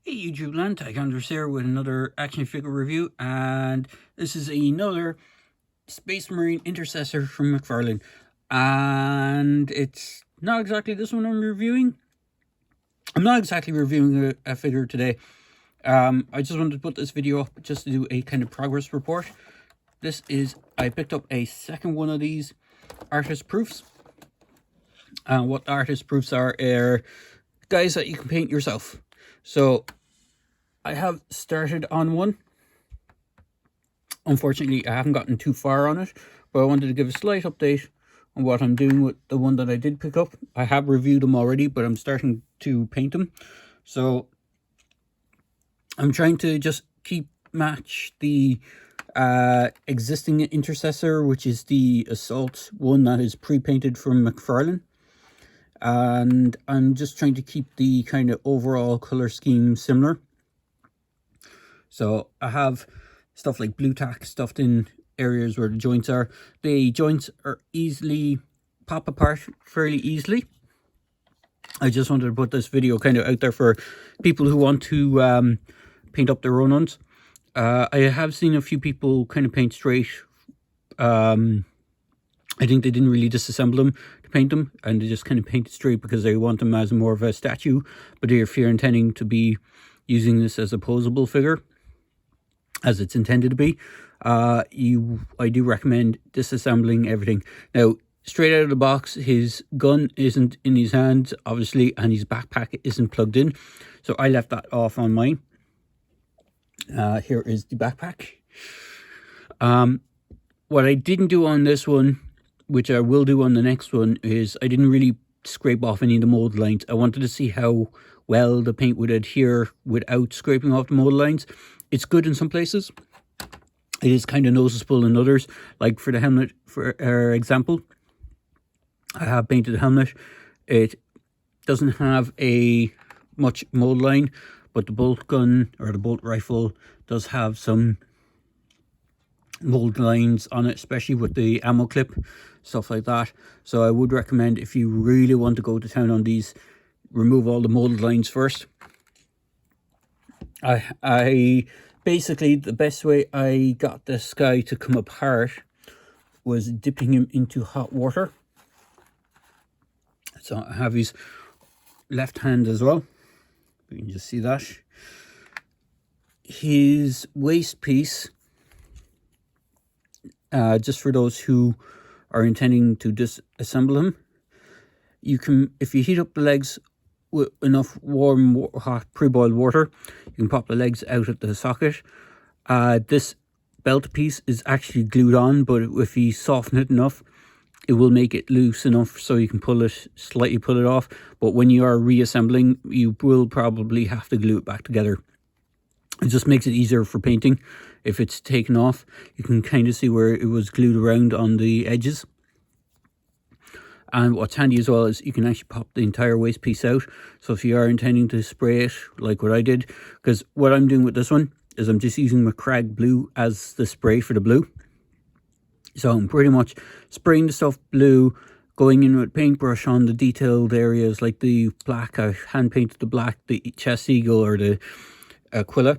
Hey YouTube land, Andrews here with another action figure review, and this is another Space Marine Intercessor from McFarlane, and it's not exactly this one I'm reviewing. I'm not exactly reviewing a figure today. I just wanted to put this video up just to do a kind of progress report. I picked up a second one of these artist proofs. What artist proofs are guys that you can paint yourself. So I have started on one. Unfortunately, I haven't gotten too far on it, but I wanted to give a slight update on what I'm doing with the one that I did pick up. I have reviewed them already, but I'm starting to paint them. So I'm trying to just match the existing Intercessor, which is the Assault one that is pre-painted from McFarlane. And I'm just trying to keep the kind of overall color scheme similar. So I have stuff like blue tack stuffed in areas where the joints are. The joints are pop apart fairly easily. I just wanted to put this video kind of out there for people who want to paint up their own ones. I have seen a few people kind of paint straight. I think they didn't really disassemble them to paint them, and they just kind of paint it straight because they want them as more of a statue. But if you're intending to be using this as a posable figure, as it's intended to be, I do recommend disassembling everything. Now, straight out of the box, his gun isn't in his hands, obviously, and his backpack isn't plugged in. So I left that off on mine. Here is the backpack. What I didn't do on this one, which I will do on the next one, is I didn't really scrape off any of the mold lines. I wanted to see how well the paint would adhere without scraping off the mold lines. It's good in some places. It is kind of noticeable in others. Like for the helmet, for example, I have painted the helmet. It doesn't have much mold line, but the bolt gun or the bolt rifle does have some mold lines on it, especially with the ammo clip, stuff like that. So I would recommend, if you really want to go to town on these, remove all the mold lines first. I basically, the best way I got this guy to come apart was dipping him into hot water. So I have his left hand as well. You can just see that. His waist piece, just for those who are intending to disassemble him, you can, if you heat up the legs with enough warm, hot, pre-boiled water, you can pop the legs out at the socket. This belt piece is actually glued on, but if you soften it enough, it will make it loose enough so you can slightly pull it off. But when you are reassembling, you will probably have to glue it back together. It just makes it easier for painting. If it's taken off, you can kind of see where it was glued around on the edges. And what's handy as well is you can actually pop the entire waist piece out. So if you are intending to spray it, like what I did, because what I'm doing with this one is I'm just using McCrag blue as the spray for the blue. So I'm pretty much spraying the stuff blue, going in with paintbrush on the detailed areas like the black. I hand painted the black, the chest eagle or the Aquila.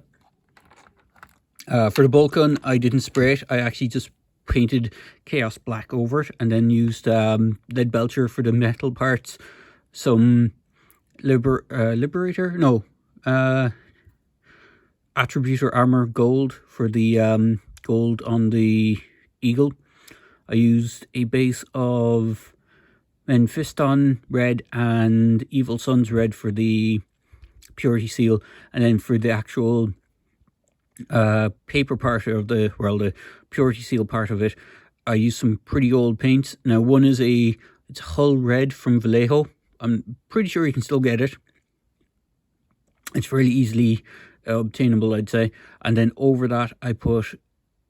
For the bolt gun, I didn't spray it. I actually just painted Chaos Black over it, and then used lead belcher for the metal parts, some Attributor Armor gold for the gold on the eagle. I used a base of Mephiston red and Evil Sun's red for the purity seal, and then for the actual paper part of the purity seal part of it, I used some pretty old paints. Now one is it's Hull Red from Vallejo. I'm pretty sure you can still get it. It's fairly easily obtainable, I'd say. And then over that I put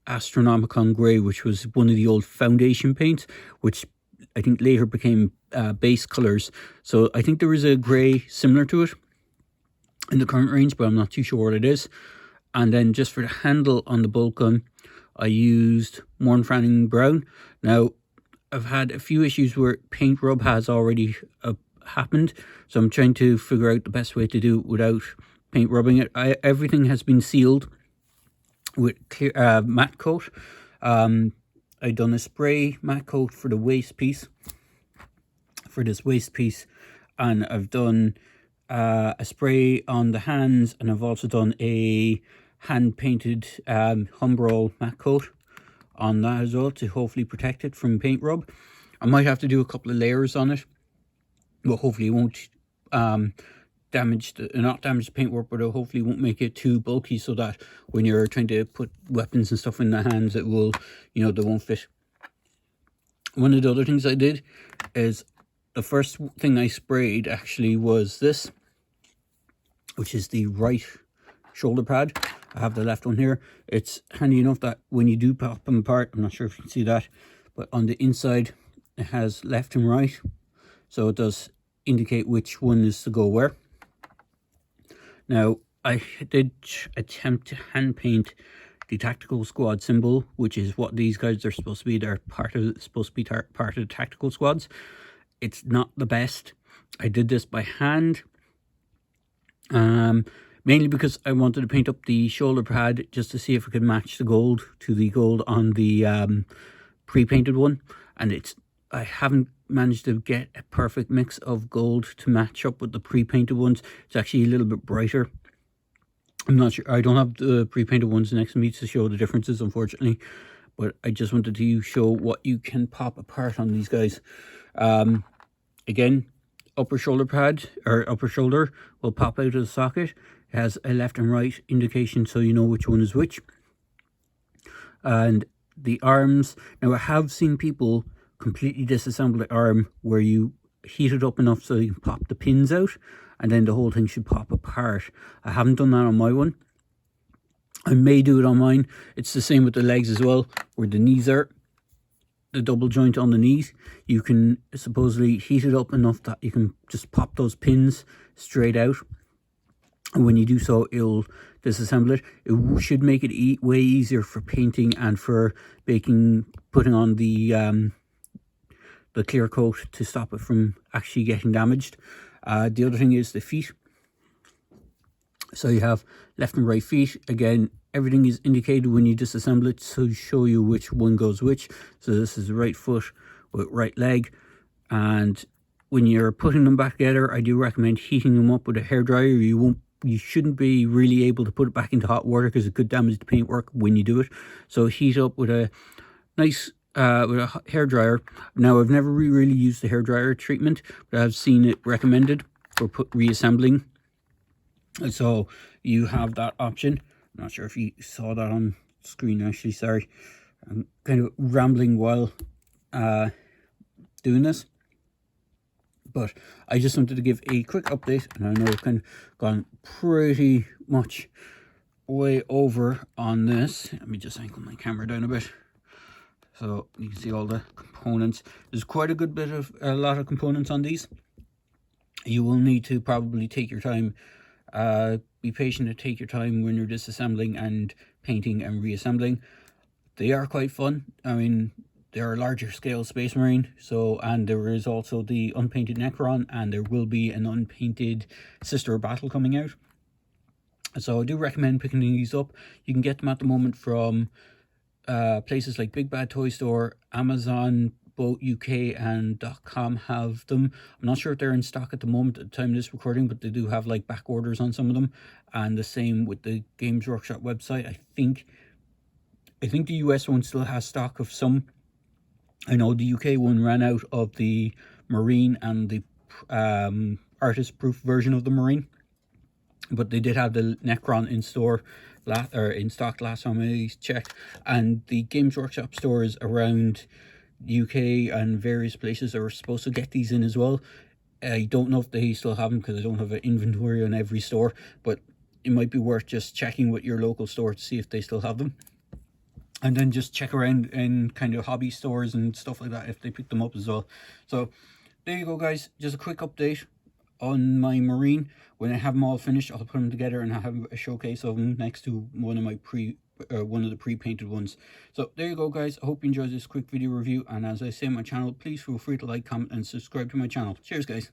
Astronomicon Grey, which was one of the old foundation paints, which I think later became base colors. So I think there is a grey similar to it in the current range, but I'm not too sure what it is. And then just for the handle on the bolt gun, I used Mornfranning Brown. Now, I've had a few issues where paint rub has already happened, so I'm trying to figure out the best way to do it without paint rubbing it. Everything has been sealed with clear matte coat. I done a spray matte coat for the waist piece, and I've done a spray on the hands, and I've also done a hand painted Humbrol matte coat on that as well to hopefully protect it from paint rub. I might have to do a couple of layers on it, but hopefully it won't not damage the paintwork, but it hopefully won't make it too bulky, so that when you're trying to put weapons and stuff in the hands, it will, they won't fit. One of the other things I did is, the first thing I sprayed actually was this, which is the right shoulder pad. I have the left one here. It's handy enough that when you do pop them apart, I'm not sure if you can see that, but on the inside it has left and right, so it does indicate which one is to go where. Now, I did attempt to hand paint the tactical squad symbol, which is what these guys are supposed to be. They're part of the tactical squads. It's not the best. I did this by hand, mainly because I wanted to paint up the shoulder pad just to see if I could match the gold to the gold on the pre-painted one, and I haven't managed to get a perfect mix of gold to match up with the pre-painted ones. It's actually a little bit brighter. I'm not sure. I don't have the pre-painted ones next to me to show the differences, unfortunately, but I just wanted to show what you can pop apart on these guys. Again, upper shoulder pad or upper shoulder will pop out of the socket. It has a left and right indication, so you know which one is which. And the arms, now I have seen people completely disassemble the arm where you heat it up enough so you can pop the pins out, and then the whole thing should pop apart. I haven't done that on my one. I may do it on mine. It's the same with the legs as well, where the knees are, the double joint on the knees. You can supposedly heat it up enough that you can just pop those pins straight out, and when you do so, it'll disassemble it. It should make it way easier for painting and for putting on the clear coat to stop it from actually getting damaged. The other thing is the feet. So you have left and right feet. Again, everything is indicated when you disassemble it to show you which one goes which. So this is the right foot with right leg, and when you're putting them back together, I do recommend heating them up with a hairdryer. You shouldn't be really able to put it back into hot water because it could damage the paintwork when you do it. So heat up with a nice with a hairdryer. Now, I've never really used the hairdryer treatment, but I've seen it recommended for reassembling. So you have that option. I'm not sure if you saw that on screen, actually. Sorry, I'm kind of rambling while doing this, but I just wanted to give a quick update, and I know I've kind of gone pretty much way over on this. Let me just angle my camera down a bit so you can see all the components. There's quite a lot of components on these. You will need to probably take your time, be patient and take your time when you're disassembling and painting and reassembling. They are quite fun. I mean, they're a larger scale Space Marine, and there is also the unpainted Necron, and there will be an unpainted Sister Battle coming out. So I do recommend picking these up. You can get them at the moment from places like Big Bad Toy Store, Amazon, both UK and .com have them. I'm not sure if they're in stock at the moment at the time of this recording, but they do have like back orders on some of them, and the same with the Games Workshop website. I think the US one still has stock of some. I know the UK one ran out of the Marine and the artist proof version of the Marine, but they did have the Necron in store in stock last time I checked, and the Games Workshop stores around UK and various places are supposed to get these in as well. I don't know if they still have them because I don't have an inventory on every store, but it might be worth just checking with your local store to see if they still have them, and then just check around in kind of hobby stores and stuff like that if they pick them up as well. So there you go, guys, just a quick update on my Marine. When I have them all finished, I'll put them together and I'll have a showcase of them next to one of my one of the pre-painted ones. So there you go, guys. I hope you enjoyed this quick video review, and as I say on my channel, please feel free to like, comment and subscribe to my channel. Cheers, guys.